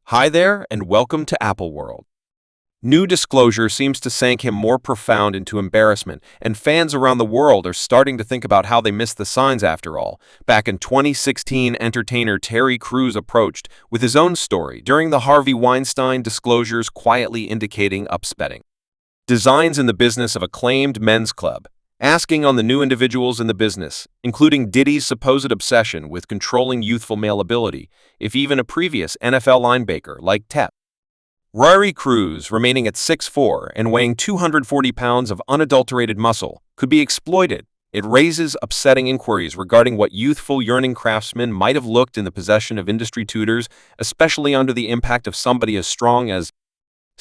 Hi there, and welcome to Apple World. New disclosure seems to sank him more profound into embarrassment, and fans around the world are starting to think about how they missed the signs after all. Back in 2016, entertainer Terry Crews approached with his own story during the Harvey Weinstein disclosures, quietly indicating upsetting designs in the business of acclaimed men's club, asking on the new individuals in the business, including Diddy's supposed obsession with controlling youthful male ability, if even a previous NFL linebacker like Tep. Terry Crews, remaining at 6'4" and weighing 240 pounds of unadulterated muscle, could be exploited. It raises upsetting inquiries regarding what youthful yearning craftsmen might have looked in the possession of industry tutors, especially under the impact of somebody as strong as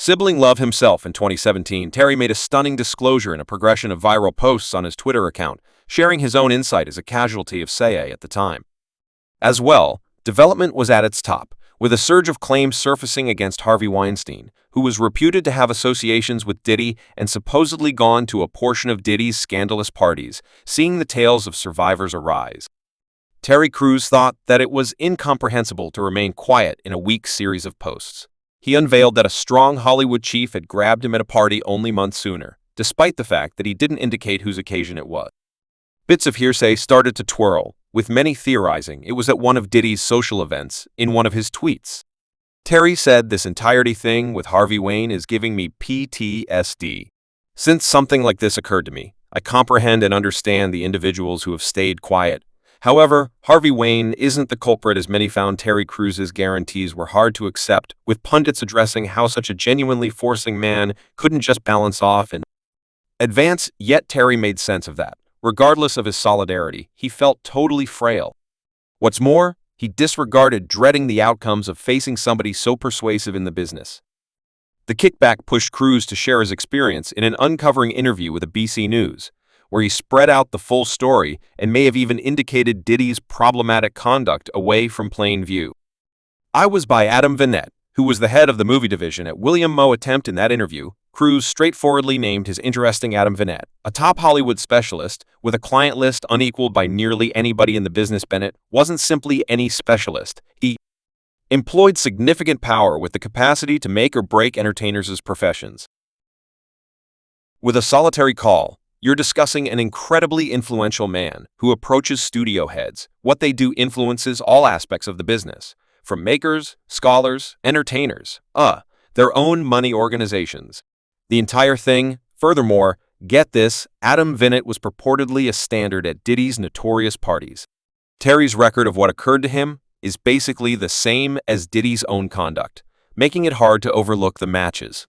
Sibling Love himself. In 2017, Terry made a stunning disclosure in a progression of viral posts on his Twitter account, sharing his own insight as a casualty of Say at the time. As well, development was at its top, with a surge of claims surfacing against Harvey Weinstein, who was reputed to have associations with Diddy and supposedly gone to a portion of Diddy's scandalous parties, seeing the tales of survivors arise. Terry Crews thought that it was incomprehensible to remain quiet in a weak series of posts. He unveiled that a strong Hollywood chief had grabbed him at a party only months sooner, despite the fact that he didn't indicate whose occasion it was. Bits of hearsay started to twirl, with many theorizing it was at one of Diddy's social events in one of his tweets. Terry said, "This entirety thing with Harvey Wayne is giving me PTSD. Since something like this occurred to me, I comprehend and understand the individuals who have stayed quiet. However, Harvey Wayne isn't the culprit, as many found Terry Crews' guarantees were hard to accept, with pundits addressing how such a genuinely forcing man couldn't just balance off and advance, yet Terry made sense of that. Regardless of his solidarity, he felt totally frail. What's more, he disregarded dreading the outcomes of facing somebody so persuasive in the business. The kickback pushed Crews to share his experience in an uncovering interview with ABC News, where he spread out the full story and may have even indicated Diddy's problematic conduct away from plain view. "I was by Adam Vinette, who was the head of the movie division at William Moe." Attempt in that interview, Crews straightforwardly named his interesting Adam Vinette, a top Hollywood specialist with a client list unequaled by nearly anybody in the business. Bennett wasn't simply any specialist. He employed significant power with the capacity to make or break entertainers' professions. With a solitary call, you're discussing an incredibly influential man who approaches studio heads. What they do influences all aspects of the business, from makers, scholars, entertainers, their own money organizations. The entire thing. Furthermore, get this, Adam Vinette was purportedly a standard at Diddy's notorious parties. Terry's record of what occurred to him is basically the same as Diddy's own conduct, making it hard to overlook the matches.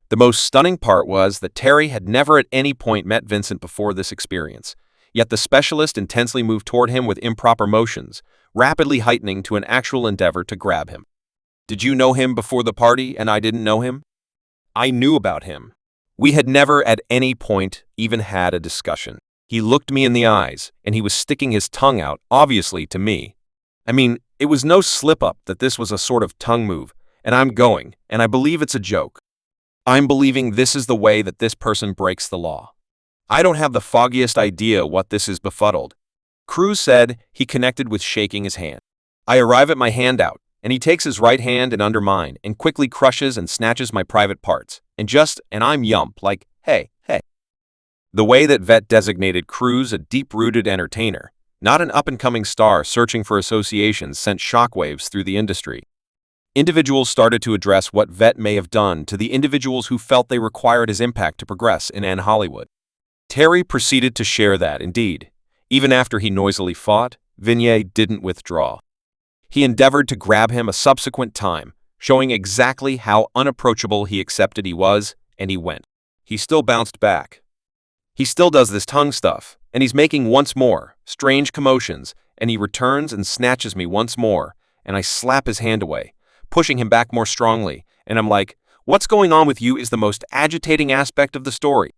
The most stunning part was that Terry had never at any point met Vincent before this experience, yet the specialist intensely moved toward him with improper motions, rapidly heightening to an actual endeavor to grab him. "Did you know him before the party and I didn't know him? I knew about him. We had never at any point even had a discussion. He looked me in the eyes, and he was sticking his tongue out, obviously to me. I mean, it was no slip-up that this was a sort of tongue move, and I'm going, and I believe it's a joke. I'm believing this is the way that this person breaks the law. I don't have the foggiest idea what this is." Befuddled, Crews said he connected with shaking his hand. "I arrive at my hand out, and he takes his right hand and under mine and quickly crushes and snatches my private parts, and I'm yump like, hey. The way that Vet designated Crews a deep-rooted entertainer, not an up-and-coming star searching for associations, sent shockwaves through the industry. Individuals started to address what Vet may have done to the individuals who felt they required his impact to progress in Hollywood. Terry proceeded to share that, indeed, even after he noisily fought, Vinette didn't withdraw. He endeavored to grab him a subsequent time, showing exactly how unapproachable he accepted he was, and he went. He still bounced back. He still does this tongue stuff, and he's making once more strange commotions, and he returns and snatches me once more, and I slap his hand away, pushing him back more strongly, and I'm like, what's going on with you is the most agitating aspect of the story.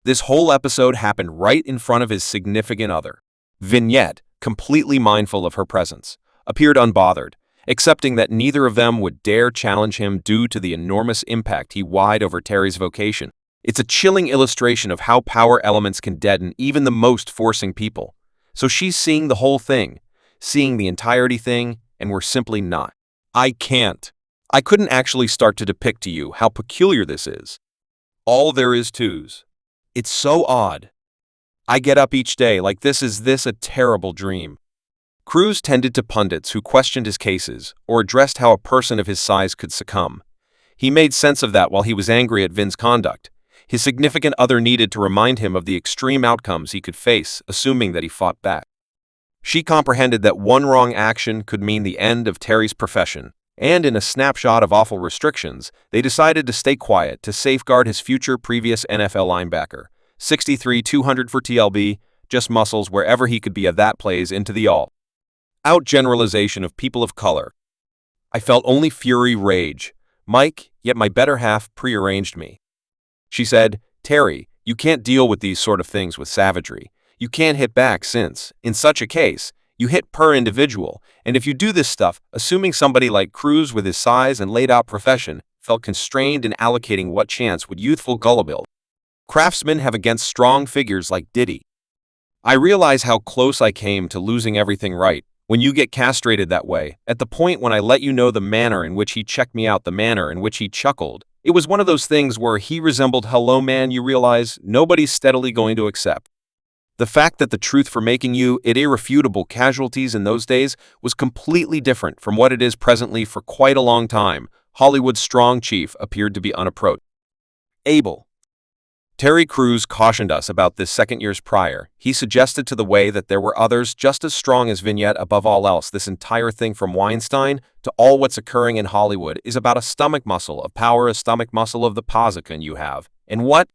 This whole episode happened right in front of his significant other. Vinette, completely mindful of her presence, appeared unbothered, accepting that neither of them would dare challenge him due to the enormous impact he wide over Terry's vocation. It's a chilling illustration of how power elements can deaden even the most forcing people. So she's seeing the whole thing, seeing the entirety thing, and we're simply not. I can't. I couldn't actually start to depict to you how peculiar this is. All there is to's. It's so odd. I get up each day like this a terrible dream. Cruz tended to pundits who questioned his cases or addressed how a person of his size could succumb. He made sense of that while he was angry at Vin's conduct. His significant other needed to remind him of the extreme outcomes he could face, assuming that he fought back. She comprehended that one wrong action could mean the end of Terry's profession, and in a snapshot of awful restrictions, they decided to stay quiet to safeguard his future previous NFL linebacker. 63 200 for TLB, just muscles wherever he could be a that plays into the all-out generalization of people of color. I felt only fury rage. Mike, yet my better half prearranged me. She said, Terry, you can't deal with these sort of things with savagery. You can't hit back since, in such a case, you hit per individual, and if you do this stuff, assuming somebody like Cruz with his size and laid-out profession felt constrained in allocating what chance would youthful gullible craftsmen have against strong figures like Diddy. I realize how close I came to losing everything right when you get castrated that way, at the point when I let you know the manner in which he checked me out, the manner in which he chuckled. It was one of those things where he resembled hello man you realize nobody's steadily going to accept. The fact that the truth for making you irrefutable casualties in those days was completely different from what it is presently. For quite a long time, Hollywood's strong chief appeared to be unapproached. Able. Terry Crews cautioned us about this years prior. He suggested to the way that there were others just as strong as Vignette. Above all else, this entire thing from Weinstein to all what's occurring in Hollywood is about a stomach muscle of power, a stomach muscle of the posican you have. And what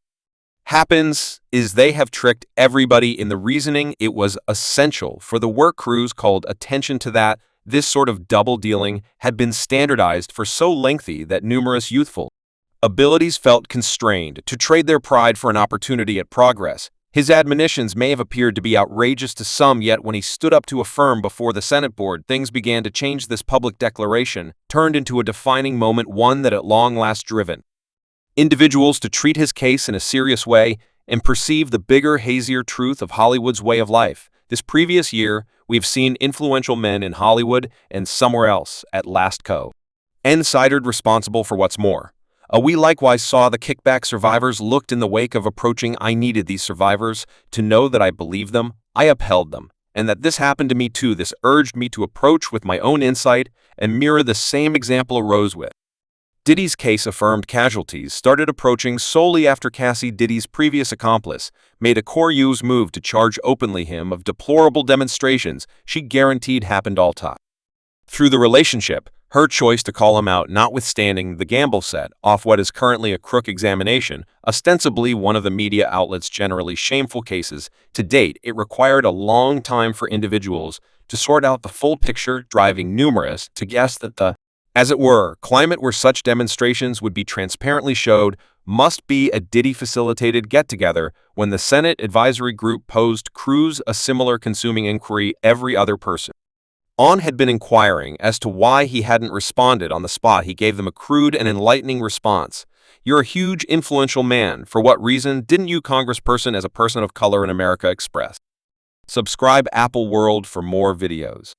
happens is they have tricked everybody in the reasoning it was essential for the work. Crews called attention to that. This sort of double dealing had been standardized for so lengthy that numerous youthful abilities felt constrained to trade their pride for an opportunity at progress. His admonitions may have appeared to be outrageous to some, yet when he stood up to affirm before the Senate board, things began to change. This public declaration turned into a defining moment, one that at long last driven individuals to treat his case in a serious way and perceive the bigger, hazier truth of Hollywood's way of life. This previous year, we've seen influential men in Hollywood and somewhere else at last coincided responsible for what's more. We likewise saw the kickback survivors looked in the wake of approaching. I needed these survivors to know that I believed them, I upheld them, and that this happened to me too. This urged me to approach with my own insight and mirror the same example arose with Diddy's case. Affirmed casualties started approaching solely after Cassie, Diddy's previous accomplice, made a courageous move to charge openly him of deplorable demonstrations she guaranteed happened all time. Through the relationship, her choice to call him out notwithstanding the gamble set off what is currently a crook examination, ostensibly one of the media outlets' generally shameful cases. To date, it required a long time for individuals to sort out the full picture, driving numerous to guess that the, as it were, climate where such demonstrations would be transparently showed must be a Diddy-facilitated get-together. When the Senate advisory group posed Cruz a similar consuming inquiry, every other person on had been inquiring as to why he hadn't responded on the spot. He gave them a crude and enlightening response. You're a huge, influential man. For what reason didn't you, congressperson, as a person of color in America, express? Subscribe Apple World for more videos.